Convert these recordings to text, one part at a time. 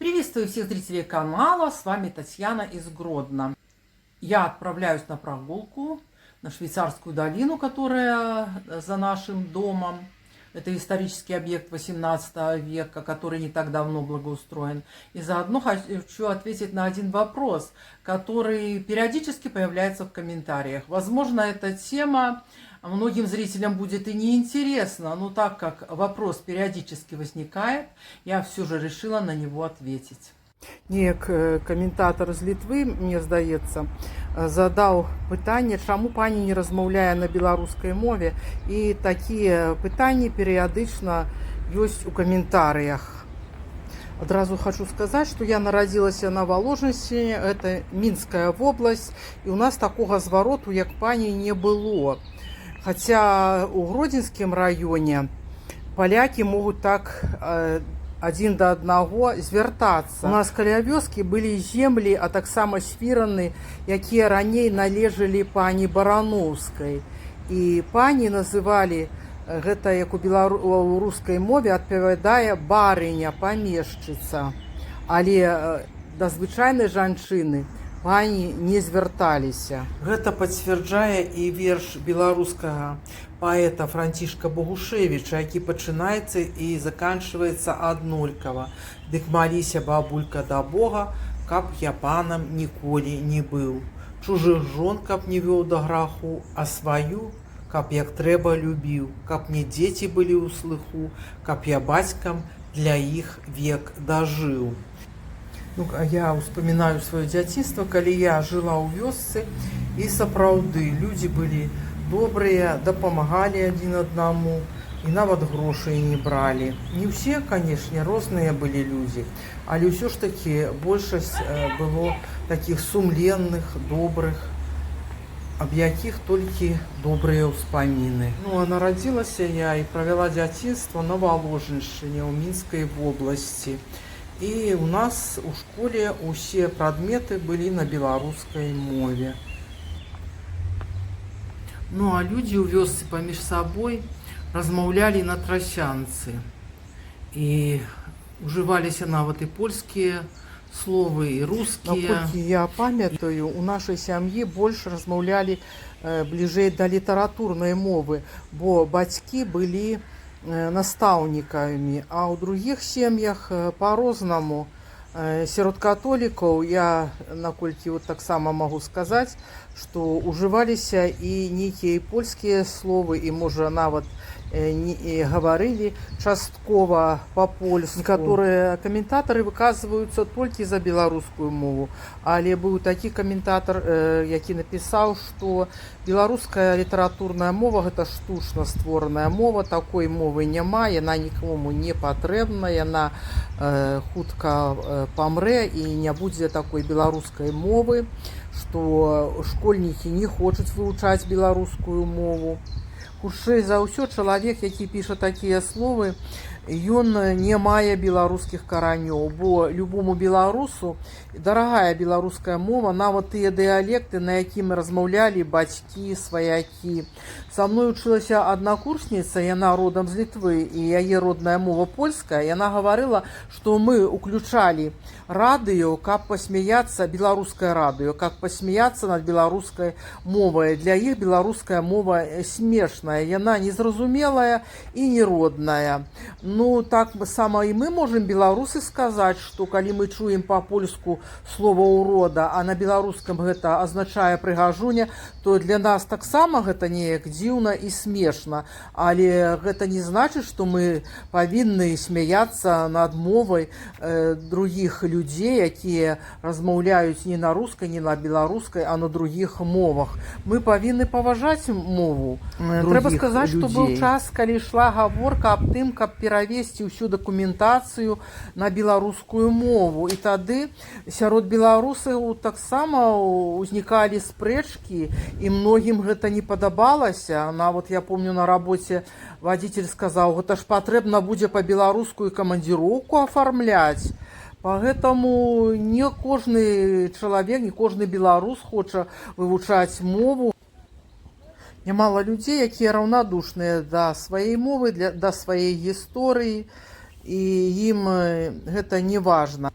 Приветствую всех зрителей канала, с вами Татьяна из Гродно. Я отправляюсь на прогулку на Швейцарскую долину, которая за нашим домом. Это исторический объект 18 века, который не так давно благоустроен. И заодно хочу ответить на один вопрос, который периодически появляется в комментариях. Возможно, эта тема многим зрителям будет и неинтересна, но так как вопрос периодически возникает, я все же решила на него ответить. Нек коментатор з Літви, мне здаецца, задаў пытанне, чаму пані не размаўляе на беларускай мове, і такія пытанні перыядычна ёсць у каментарыях. Адразу хочу сказать, что я нарадзілася на Воложенщине, это Минская область, и у нас такого звароту, як пані, не было. Хотя у Гродзенскім районе поляки могут так один до одного звяртацца. У нас каля вёскі былі землі, а таксама свіраны, якія раней належалі пані Барановскай. І пані называлі гэта, як у беларускай мове адпавядае, барыня, памешчыца. Але да звычайнай жанчыны пані не звярталіся. Гэта пацвярджае і верш беларускага паэта Францішка Богушевіча, які пачынаецца і заканчваецца аднолькава. Дык маліся, бабулька, да Бога, каб я панам ніколі не быў. Чужых жон, каб не вёў да граху, а сваю, каб як трэба любіў, каб мне дзеці былі ў слыху, каб я бацькам для іх век дажыў. А я успамінаю сваё дзяцінства, калі я жыла ў вёсцы, і сапраўды людзі былі добрыя, дапамагалі адзін аднаму і нават грошай не бралі. Не ўсе, канешне, розныя былі людзі, але ўсё ж такі большасць было такіх сумленных, добрых, аб якіх толькі добрыя ўспаміны. А нарадзілася я і правяла дзяцінства на Воложеншчыне ў Мінскай вобласці. І у нас у школе усе прадметы былі на беларускай мове. А людзі ў вёсцы паміж сабой размаўлялі на трасянцы. І ужываліся нават і польскія словы, і рускія. Наколькі я памятаю, у нашай сям'і больш размаўлялі бліжэй да літаратурнай мовы, бо бацькі былі настаўнікамі, а ў другіх сем'ях па-рознаму. Сярод католікаў я, наколькі таксама магу сказаць, што ўжываліся і нейкія польскія словы, і можа нават гаварылі часткова па-польску. Некаторыя каментатары выказваюцца толькі за беларускую мову, але быў такі каментатар, які напісаў, што беларуская літаратурная мова гэта штучна створаная мова, такой мовы няма, яна нікому не патрэбна, яна хутка памрэ і не будзе такой беларускай мовы, што школьнікі не хочуць вывучаць беларускую мову. Хутчэй за ўсё, чалавек, які піша такія словы, ён не мае беларускіх каранёў, бо любому беларусу дарагая беларуская мова, нават тыя дыялекты, на якім размаўлялі бацькі, сваякі. Са мной вучылася аднакурсніца, яна родам з Літвы, і яе родная мова польская. Яна гаварыла, што мы уключалі радыё, каб пасмяяцца, беларускае радыё, каб пасмяяцца над беларускай мовай. Для іх беларуская мова смешная, яна незразумелая і неродная. Так сама і мы можем, беларусы, сказаць, што калі мы чуем па-польску слова «урода», а на беларускам гэта азначае прыгажуня, то для нас таксама гэта неяк дзіўна і смешна. Але гэта не значыць, што мы павінны смяяцца над мовай другіх людзей, якія размаўляюць не на рускай, не на беларускай, а на другіх мовах. Мы павінны паважаць мову другіх людзей. Трэба сказаць, што быў час, калі ішла гаворка аб тым, каб перавесці ўсю дакументацыю на беларускую мову. І тады сярод беларусаў таксама ўзнікалі спрэчкі, і многім гэта не падабалася. Нават я помню, на работе водитель сказаў, гэта ж патрэбна будзе па-беларуску і камандзіроўку афармляць. Поэтому не кожны чалавек, не кожны беларус хоча вывучаць мову. Нямала людзей, якія раўнадушныя да сваёй мовы, да сваёй гісторыі, і ім гэта не важна.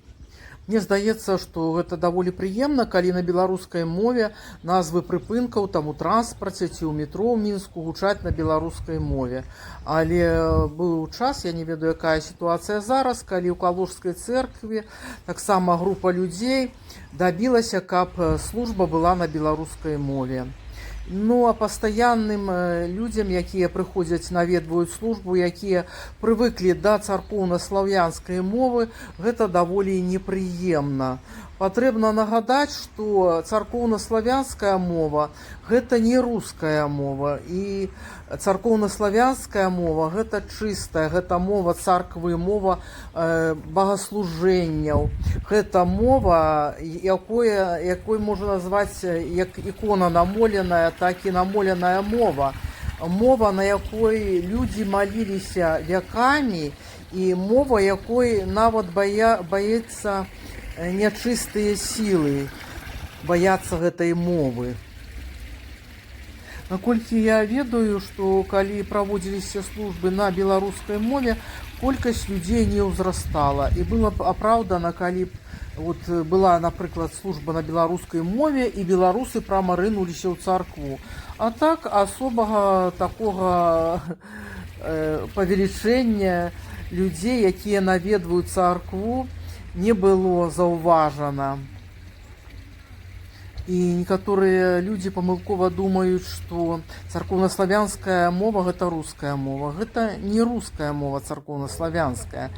Мне здаецца, што гэта даволі прыемна, калі на беларускай мове назвы прыпынкаў там у транспарце ці ў метро ў Мінску гучаць на беларускай мове. Але быў час, я не ведаю, якая сітуацыя зараз, калі ў Калужскай цэркве таксама група людзей дабілася, каб служба была на беларускай мове. Ну, а пастаянным людзям, якія прыходзяць, наведваюць службу, якія прывыклі да царкоўна-славянскай мовы, гэта даволі непрыемна. Патрэбна нагадаць, што царкоўна-славянская мова гэта не руская мова, і царкоўна-славянская мова гэта чыстая, гэта мова царквы, мова богаслужэнняў. Гэта мова, якой можна назваць як ікона намоленая, так і намоленая мова. Мова, на якой людзі маліліся вякамі, і мова, якой нават баецца нячыстыя сілы, баяцца гэтай мовы. Наколькі я ведаю, што калі праводзіліся службы на беларускай мове, колькасць людзей не ўзрастала. І было б апраўдана, калі б была, напрыклад, служба на беларускай мове, і беларусы прама рынуліся ў царкву. А так, асобага такога павелічэння людзей, якія наведваюць царкву, не было заўважана. І некаторыя людзі памылкова думаюць, што царкоўна-славянская мова гэта руская мова. Гэта не руская мова царкоўна-славянская.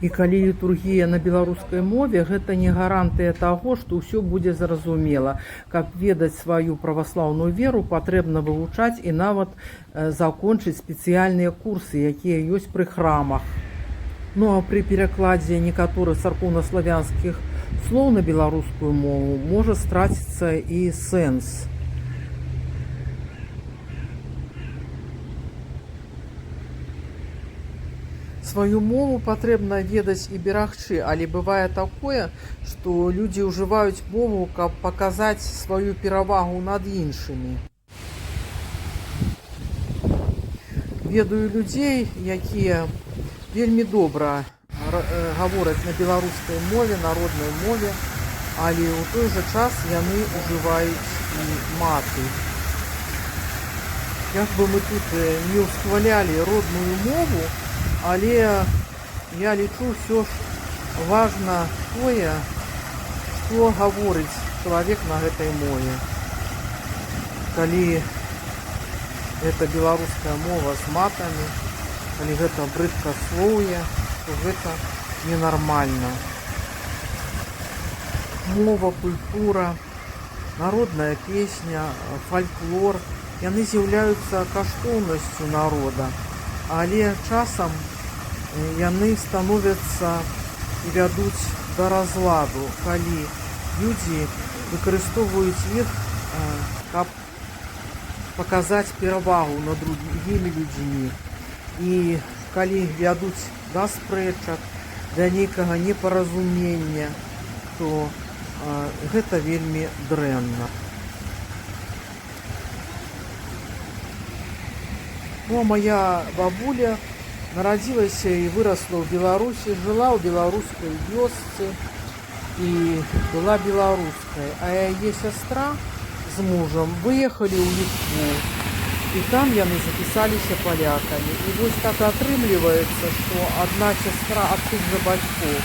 І калі літургія на беларускай мове, гэта не гарантыя таго, што ўсё будзе зразумела. Каб ведаць сваю праваслаўную веру, патрэбна вывучаць і нават закончыць спецыяльныя курсы, якія ёсць пры храмах. Ну а пры перакладзе некаторых царкоўна-славянскіх слоў на беларускую мову можа страціцца і сэнс. Сваю мову патрэбна ведаць і берагчы, але бывае такое, што людзі ўжываюць мову, каб паказаць сваю перавагу над іншымі. Ведаю людзей, якія вельмі добра гавораць на беларускай мове, народнай мове, але ў той жа час яны ўжываюць і маты. Як бы мы тут не ўсхвалялі родную мову, але я лічу, ўсё ж важна тое, што гаворыць чалавек на гэтай мове. Калі гэта беларуская мова з матамі, калі гэта брыдкаслоўе, то гэта ненармальна. Мова, культура, народная песня, фальклор, яны з'яўляюцца каштоўнасцю народа, але часам яны становяцца і вядуць да разладу, калі людзі выкарыстоўваюць іх, каб паказаць перавагу над другімі людзьмі. І калі вядуць да спрэчак, да нейкага непаразумення, то гэта вельмі дрэнна. Ну, а моя бабуля нарадзілася і вырасла ў Беларусі, жыла ў беларускай вёсцы і была беларускай. А яе сястра з мужам выехалі ў Літву. І там яны запісаліся палякамі. І вось так атрымліваецца, што адна сястра ад тых жа бацькоў.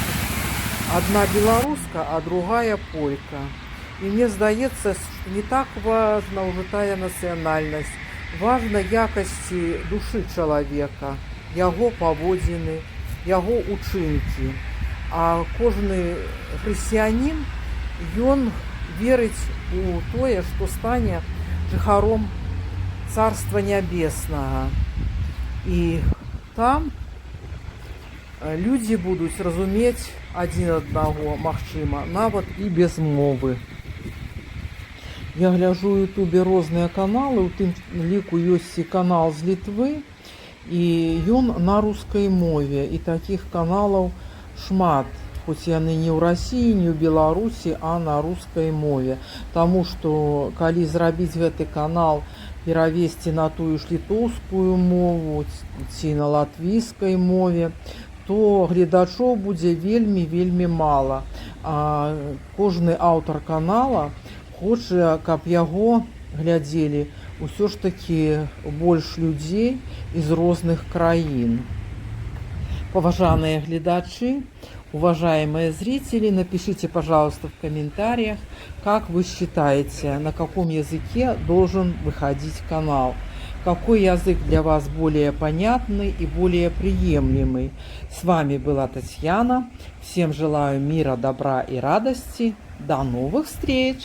Адна беларуска, а другая полька. І мне здаецца, што не так важна ўжо тая нацыянальнасць. Важна якасці душы чалавека, яго паводзіны, яго учынкі. А кожны хрысціянін, ён верыць у тое, што стане жыхаром Царства Нябеснага. І там людзі будуць разумець адзін аднаго, магчыма, нават і без мовы. Я гляджу ў Ютубе розныя каналы, у тым ліку ёсць і канал з Літвы, і ён на рускай мове. І такіх каналаў шмат, хоць яны не ў Расіі, не ў Беларусі, а на рускай мове. Таму што калі зрабіць гэты канал, перавесці на тую ж літоўскую мову ці на латвійскай мове, то гледачоў будзе вельмі-вельмі мала. кожны аўтар канала хоча, каб яго глядзелі ўсё ж таки больш людзей из розных краін. Поважанные глядачи, уважаемые зрители, напишите, пожалуйста, в комментариях, как вы считаете, на каком языке должен выходить канал. Какой язык для вас более понятный и более приемлемый. С вами была Татьяна. Всем желаю мира, добра и радости. До новых встреч!